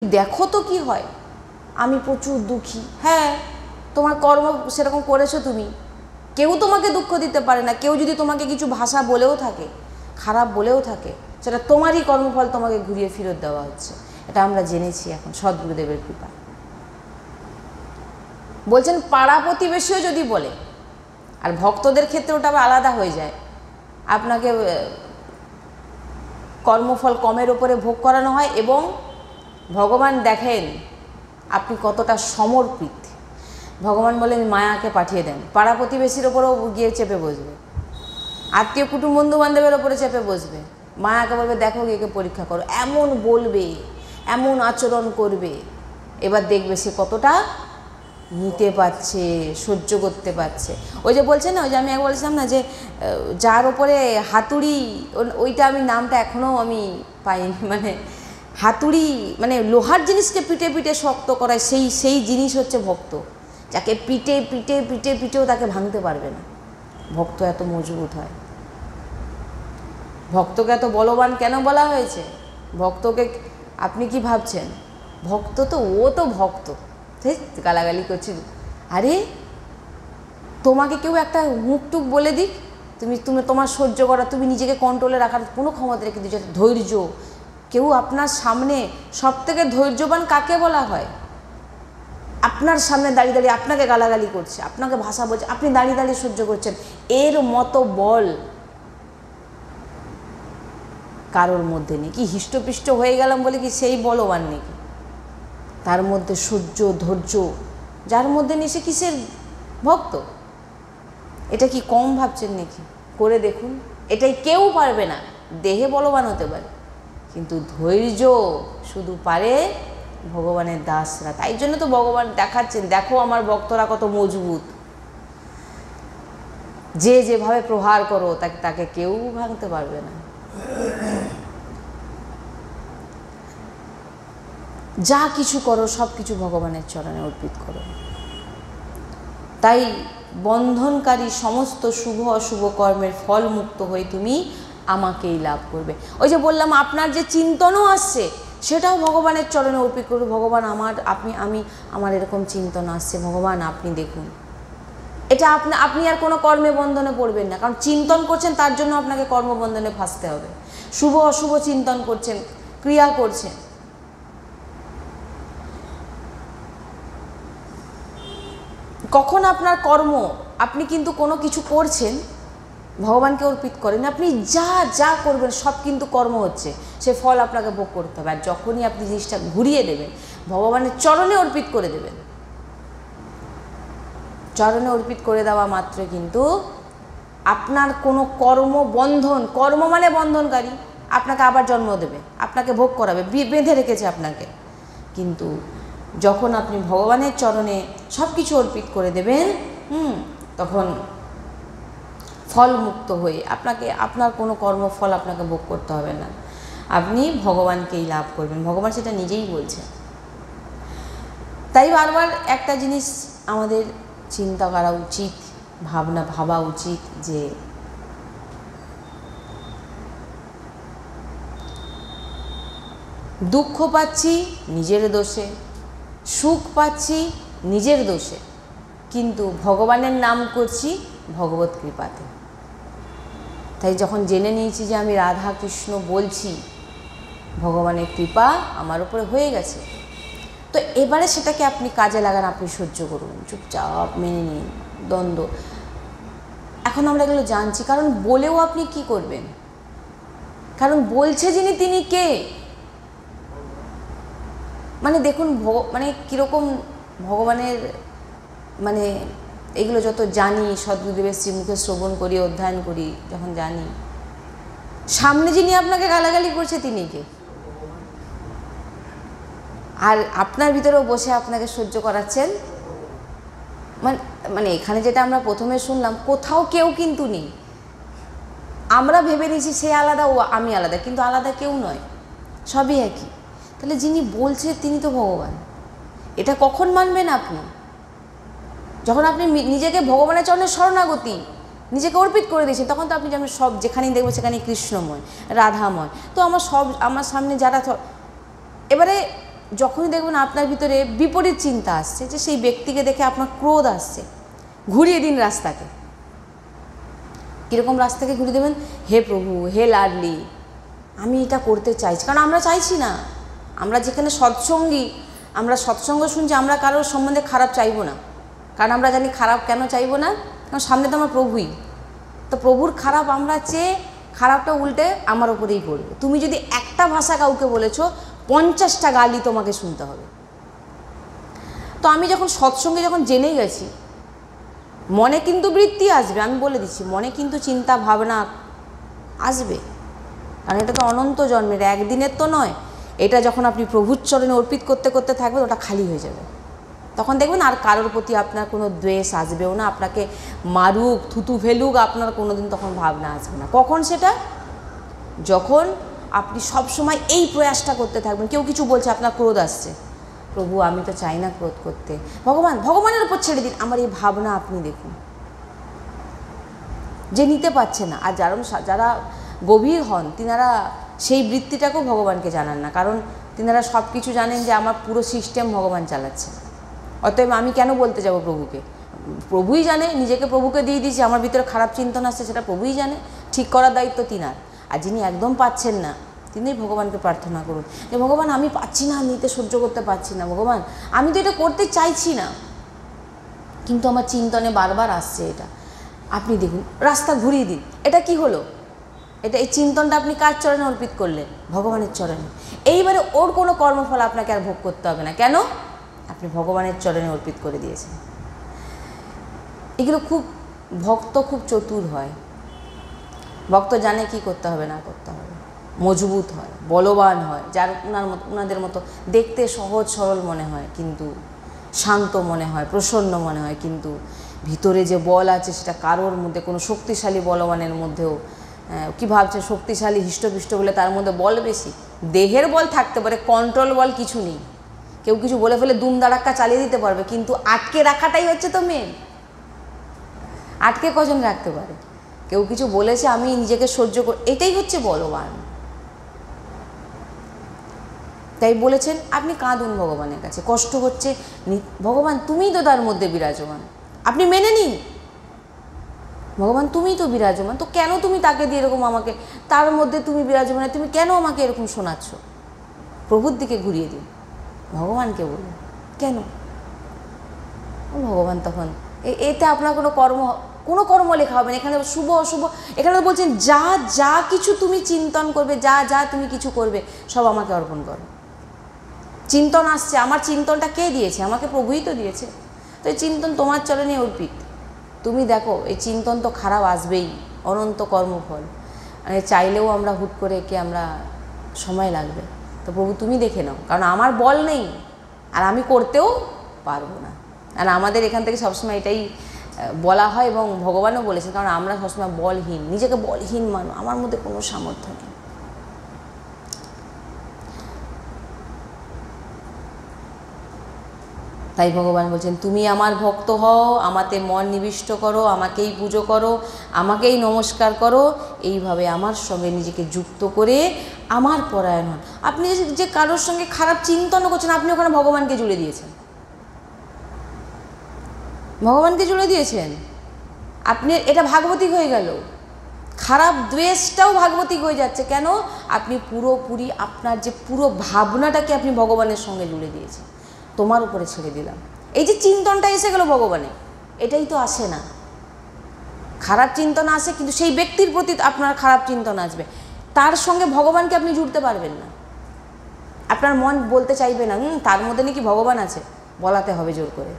দেখো তো কি হয়, আমি প্রচুর দুঃখী। হ্যাঁ, তোমার কর্ম সেরকম করেছো তুমি, কেউ তোমাকে দুঃখ দিতে পারে না। কেউ যদি তোমাকে কিছু ভাষা বলেও থাকে, খারাপ বলেও থাকে, সেটা তোমারই কর্মফল তোমাকে ঘুরিয়ে ফেরত দেওয়া হচ্ছে। এটা আমরা জেনেছি এখন সদ্গুরুদেবের কৃপা। বলছেন পাড়া প্রতিবেশীও যদি বলে, আর ভক্তদের ক্ষেত্রে ওটা আলাদা হয়ে যায়। আপনাকে কর্মফল কমের ওপরে ভোগ করানো হয় এবং ভগবান দেখেন আপনি কতটা সমর্পিত। ভগবান বলেন মায়াকে পাঠিয়ে দেন, পাড়া প্রতিবেশীর ওপরেও গিয়ে চেপে বসবে, আত্মীয় কুটুম বন্ধু বান্ধবের ওপরে চেপে বসবে। মায়াকে বলবে দেখো একে পরীক্ষা করো, এমন বলবে, এমন আচরণ করবে, এবার দেখবে সে কতটা নিতে পারছে, সহ্য করতে পারছে। ওই যে বলছে না, ওই যে আমি একবার বলছিলাম না যে যার ওপরে হাতুড়ি, ওইটা আমি নামটা এখনও আমি পাইনি, মানে হাতুড়ি মানে লোহার জিনিসকে পিটে পিটে শক্ত করায়, সেই জিনিস হচ্ছে ভক্ত, যাকে পিটে পিটে পিটে পিটেও তাকে ভাঙতে পারবে না। ভক্ত এত মজবুত হয়। ভক্তকে এত বলবান কেন বলা হয়েছে? ভক্তকে আপনি কি ভাবছেন? ভক্ত তো ও তো ভক্ত, ঠিক গালাগালি করছি। আরে তোমাকে কেউ একটা মুখটুক বলে দিক, তুমি তোমার সহ্য করা, তুমি নিজেকে কন্ট্রোলে রাখার কোনো ক্ষমতা রেখে দিচ্ছ, ধৈর্য। কেউ আপনার সামনে সবথেকে ধৈর্যবান কাকে বলা হয়? আপনার সামনে দাঁড়িয়ে দাঁড়িয়ে আপনাকে গালাগালি করছে, আপনাকে ভাষা বলছে, আপনি দাঁড়িয়ে দাঁড়িয়ে সহ্য করছেন, এর মতো বল কারোর মধ্যে নেই। কি হিষ্টপিষ্ট হয়ে গেলাম বলে কি সেই বলবান নাকি? তার মধ্যে সহ্য ধৈর্য যার মধ্যে নেই সে কিসের ভক্ত? এটা কি কম ভাবছেন নাকি? করে দেখুন, এটাই কেউ পারবে না। দেহে বলবান হতে পারে, কিন্তু ধৈর্য শুধু পারে ভগবানের দাসরা। তাই জন্য তো ভগবান দেখাচ্ছেন, দেখো আমার ভক্তরা কত মজবুত, যে যেভাবে প্রহার করো তাকে কেউ ভাঙতে পারবে না। যা কিছু করো সব কিছু ভগবানের চরণে অর্পিত করো। তাই বন্ধনকারী সমস্ত শুভ অশুভ কর্মের ফল মুক্ত হয়ে তুমি আমাকেই লাভ করবে। ওই যে বললাম, আপনার যে চিন্তনও আসছে সেটাও ভগবানের চরণে অর্পিত করবে। ভগবান আমার এরকম চিন্তন আসছে, ভগবান আপনি দেখুন। এটা আপনি আর কোনো কর্মে বন্ধনে পড়বেন না, কারণ চিন্তন করছেন তার জন্য আপনাকে কর্মবন্ধনে ফাঁসতে হবে। শুভ অশুভ চিন্তন করছেন, ক্রিয়া করছেন। কখন আপনার কর্ম, আপনি কিন্তু কোনো কিছু করছেন ভগবানকে অর্পিত করেন, আপনি যা করবেন সব কিন্তু কর্ম হচ্ছে, সে ফল আপনাকে ভোগ করতে হবে। আর যখনই আপনি জিনিসটা ঘুরিয়ে দেবেন, ভগবানের চরণে অর্পিত করে দেবেন, চরণে অর্পিত করে দেওয়া মাত্র কিন্তু আপনার কোনো কর্ম মানে বন্ধনকারী, আপনাকে আবার জন্ম দেবে, আপনাকে ভোগ করাবে, বেঁধে রেখেছে আপনাকে। কিন্তু যখন আপনি ভগবানের চরণে সব কিছু অর্পিত করে দেবেন, তখন ফল মুক্ত হয়ে আপনার কোনো কর্মফল আপনাকে ভোগ করতে হবে না, আপনি ভগবানকেই লাভ করবেন। ভগবান সেটা নিজেই বলছেন। তাই বারবার একটা জিনিস আমাদের চিন্তা করা উচিত, ভাবা উচিত যে দুঃখ পাচ্ছি নিজের দোষে, সুখ পাচ্ছি নিজের দোষে, কিন্তু ভগবানের নাম করছি ভগবত কৃপাতে। তাই যখন জেনে নিয়েছি যে আমি রাধা কৃষ্ণ বলছি, ভগবানের কৃপা আমার উপরে হয়ে গেছে, তো এবারে সেটাকে আপনি কাজে লাগান, আপনি সহ্য করুন, চুপচাপ মেনে নিন দ্বন্দ্ব। এখন আমরা এগুলো জানছি, কারণ বলেও আপনি কি করবেন? কারণ বলছে যিনি তিনি কে? মানে দেখুন মানে কীরকম ভগবানের, মানে এগুলো যত জানি, সদ্গুরুদেবের শ্রীমুখে শ্রবণ করি, অধ্যয়ন করি, যখন জানি সামনে যিনি আপনাকে গালাগালি করছে তিনি কে? আর আপনার ভিতরেও বসে আপনাকে সহ্য করাচ্ছেন। মানে এখানে যেটা আমরা প্রথমে শুনলাম, কোথাও কেউ কিন্তু নেই। আমরা ভেবে নিয়েছি সে আলাদা, ও আমি আলাদা, কিন্তু আলাদা কেউ নয়, সবই একই। তাহলে যিনি বলছে তিনি তো ভগবান। এটা কখন মানবেন আপনি? যখন আপনি নিজেকে ভগবানের চরণে শরণাগতি, নিজেকে অর্পিত করে দিয়েছেন, তখন তো আপনি যেমন সব যেখানেই দেখবেন সেখানেই কৃষ্ণময়, রাধাময়। তো আমার সামনে যারা, এবারে যখনই দেখবেন আপনার ভিতরে বিপরীত চিন্তা আসছে, যে সেই ব্যক্তিকে দেখে আপনার ক্রোধ আসছে, ঘুরিয়ে দিন রাস্তাকে। কীরকম রাস্তাকে ঘুরিয়ে দেবেন? হে প্রভু, হে লাডলি, আমি এটা করতে চাইছি। কারণ আমরা চাইছি না, আমরা যেখানে সৎসঙ্গী, আমরা সৎসঙ্গ শুনছি, আমরা কারোর সম্বন্ধে খারাপ চাইবো না। কারণ আমরা জানি খারাপ কেন চাইবো না, কারণ সামনে তো আমার প্রভুই। তো প্রভুর খারাপ আমরা চেয়ে খারাপটা উল্টে আমার ওপরেই পড়বে। তুমি যদি একটা ভাষা কাউকে বলেছো, 50টা গালি তোমাকে শুনতে হবে। তো আমি যখন সৎসঙ্গে যখন জেনে গেছি, মনে কিন্তু বৃত্তি আসবে, আমি বলে দিচ্ছি, মনে কিন্তু চিন্তা ভাবনা আসবে, কারণ এটা তো অনন্ত জন্মের, একদিনের তো নয়। এটা যখন আপনি প্রভুর চরণে অর্পিত করতে করতে থাকবেন, ওটা খালি হয়ে যাবে। তখন দেখবেন আর কারোর প্রতি আপনার কোনো দ্বেষ আসবেও না, আপনাকে মারুক, থুতু ফেলুক, আপনার কোনো দিন তখন ভাবনা আসবে না। কখন সেটা? যখন আপনি সব সময় এই প্রয়াসটা করতে থাকবেন। কেউ কিছু বলছে, আপনার ক্রোধ আসছে, প্রভু আমি তো চাই না ক্রোধ করতে, ভগবানের উপর ছেড়ে দিন আমার এই ভাবনা। আপনি দেখুন যে নিতে পারছে না, আর যারা গভীর হন, তিনারা সেই বৃত্তিটাকেও ভগবানকে জানান না, কারণ তিনারা সব কিছু জানেন যে আমার পুরো সিস্টেম ভগবান চালাচ্ছে। অতএব আমি কেন বলতে যাব প্রভুকে? প্রভুই জানে, নিজেকে প্রভুকে দিয়ে দিয়েছি। আমার ভিতরে খারাপ চিন্তন আসছে, সেটা প্রভুই জানে, ঠিক করার দায়িত্ব তিনার। আর যিনি একদম পাচ্ছেন না, তিনি ভগবানকে প্রার্থনা করুন যে ভগবান আমি পাচ্ছি না, নিতে সহ্য করতে পারছি না, ভগবান আমি তো এটা করতে চাইছি না, কিন্তু আমার চিন্তনে বারবার আসছে এটা। আপনি দেখুন, রাস্তা ঘুরিয়ে দিন। এটা কি হলো? এটা এই চিন্তনটা আপনি কার চরণে অর্পিত করলেন? ভগবানের চরণে। এইবারে ওর কোনো কর্মফল আপনাকে আর ভোগ করতে হবে না। কেন? আপনি ভগবানের চরণে অর্পিত করে দিয়েছেন। এগুলো খুব ভক্ত খুব চতুর হয়। ভক্ত জানে কি করতে হবে না করতে হবে, মজবুত হয়, বলবান হয়, যার ওনাদের মতো দেখতে সহজ সরল মনে হয়, কিন্তু শান্ত মনে হয়, প্রসন্ন মনে হয়, কিন্তু ভিতরে যে বল আছে সেটা কারোর মধ্যে, কোনো শক্তিশালী বলবানের মধ্যেও কি ভাবছে শক্তিশালী হিষ্টপিষ্ট বলে তার মধ্যে বল বেশি? দেহের বল থাকতে পারে, কন্ট্রোল বল কিছু নেই। কেউ কিছু বলে ফেলে দুম দাঁড়াক্কা চালিয়ে দিতে পারবে, কিন্তু আটকে রাখাটাই হচ্ছে তো মেন। আটকে কজন রাখতে পারে? কেউ কিছু বলেছে, আমি নিজেকে সহ্য করি, এটাই হচ্ছে বলবান। তাই বলেছেন আপনি কাঁদুন ভগবানের কাছে, কষ্ট হচ্ছে, ভগবান তুমিই তো তার মধ্যে বিরাজমান, আপনি মেনে নিন। ভগবান তুমিই তো বিরাজমান, তো কেন তুমি তাকে দিয়ে এরকম আমাকে, তার মধ্যে তুমি বিরাজমান, তুমি কেন আমাকে এরকম শোনাচ্ছ? প্রভুর দিকে ঘুরিয়ে দিন, ভগবানকে বলুন কেন। ভগবান তখন এতে আপনার কোনো কর্ম লেখা হবে না। এখানে শুভ অশুভ, এখানে বলছেন যা যা কিছু তুমি চিন্তন করবে, যা যা তুমি কিছু করবে, সব আমাকে অর্পণ করো। চিন্তন আসছে, আমার চিন্তনটা কে দিয়েছে? আমাকে প্রভুই তো দিয়েছে। তো এই চিন্তন তোমার চরণে অর্পিত। তুমি দেখো, এই চিন্তন তো খারাপ আসবেই, অনন্ত কর্মফল, মানে চাইলেও আমরা হুট করে একে আমরা সময় লাগবে। তো প্রভু তুমি দেখে নাও, কারণ আমার বল নেই আর আমি করতেও পারবো না। আর আমাদের এখান থেকে সবসময় এটাই বলা হয়, এবং ভগবানও বলেছেন, কারণ আমরা সবসময় বলহীন, নিজেকে বলহীন মানো, আমার মধ্যে কোনো সামর্থ্য নেই। তাই ভগবান বলছেন তুমি আমার ভক্ত হও, আমাতে মন নিবিষ্ট করো, আমাকেই পুজো করো, আমাকেই নমস্কার করো, এইভাবে আমার সঙ্গে নিজেকে যুক্ত করে আমার পরায়ণ হন। আপনি যে কারোর সঙ্গে খারাপ চিন্তনও করছেন, আপনি ওখানে ভগবানকে জুড়ে দিয়েছেন, ভগবানকে জুড়ে দিয়েছেন আপনি, এটা ভাগবতিক হয়ে গেল। খারাপ দ্বেষটাও ভাগবতিক হয়ে যাচ্ছে। কেন? আপনি পুরোপুরি আপনার যে পুরো ভাবনাটাকে আপনি ভগবানের সঙ্গে জুড়ে দিয়েছেন, তোমার উপরে ছেড়ে দিলাম। এই যে চিন্তনটা এসে গেল ভগবানের, এটাই তো আসে না। খারাপ চিন্তন আসে, কিন্তু সেই ব্যক্তির প্রতি আপনার খারাপ চিন্তন আসবে, তার সঙ্গে ভগবানকে আপনি জুড়তে পারবেন না। আপনার মন বলতে চাইবে না তার মধ্যে নাকি ভগবান আছে, বলাতে হবে জোর করে।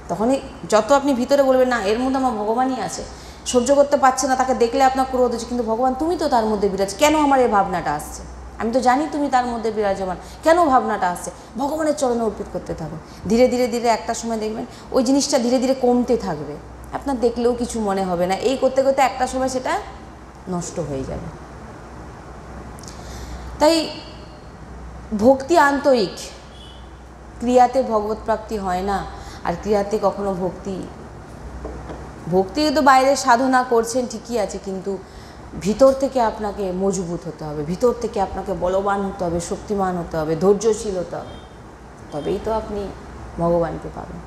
তখনই যত আপনি ভিতরে বলবেন না এর মধ্যে আমার ভগবানই আছে, সহ্য করতে পারছে না, তাকে দেখলে আপনার ক্রোধ হচ্ছে, কিন্তু ভগবান তুমি তো তার মধ্যে বিরাজ, কেন আমার এই ভাবনাটা আসছে? আমি তো জানি তুমি তার মধ্যে বিরাজমান, কেন ভাবনাটা আসছে? ভগবানের চরণে অর্পিত করতে থাকো। ধীরে ধীরে ধীরে একটা সময় দেখবেন ওই জিনিসটা ধীরে ধীরে কমতে থাকবে, আপনার দেখলেও কিছু মনে হবে না। এই করতে করতে একটা সময় সেটা নষ্ট হয়ে যাবে। তাই ভক্তি আন্তরিক, ক্রিয়াতে ভগবত প্রাপ্তি হয় না, আর ক্রিয়াতে কখনো ভক্তি তো বাইরে সাধনা করছেন ঠিকই আছে, কিন্তু ভিতর থেকে আপনাকে মজবুত হতে হবে, ভিতর থেকে আপনাকে বলবান হতে হবে, শক্তিমান হতে হবে, ধৈর্যশীল হতে হবে, তবেই তো আপনি ভগবানকে পাবেন।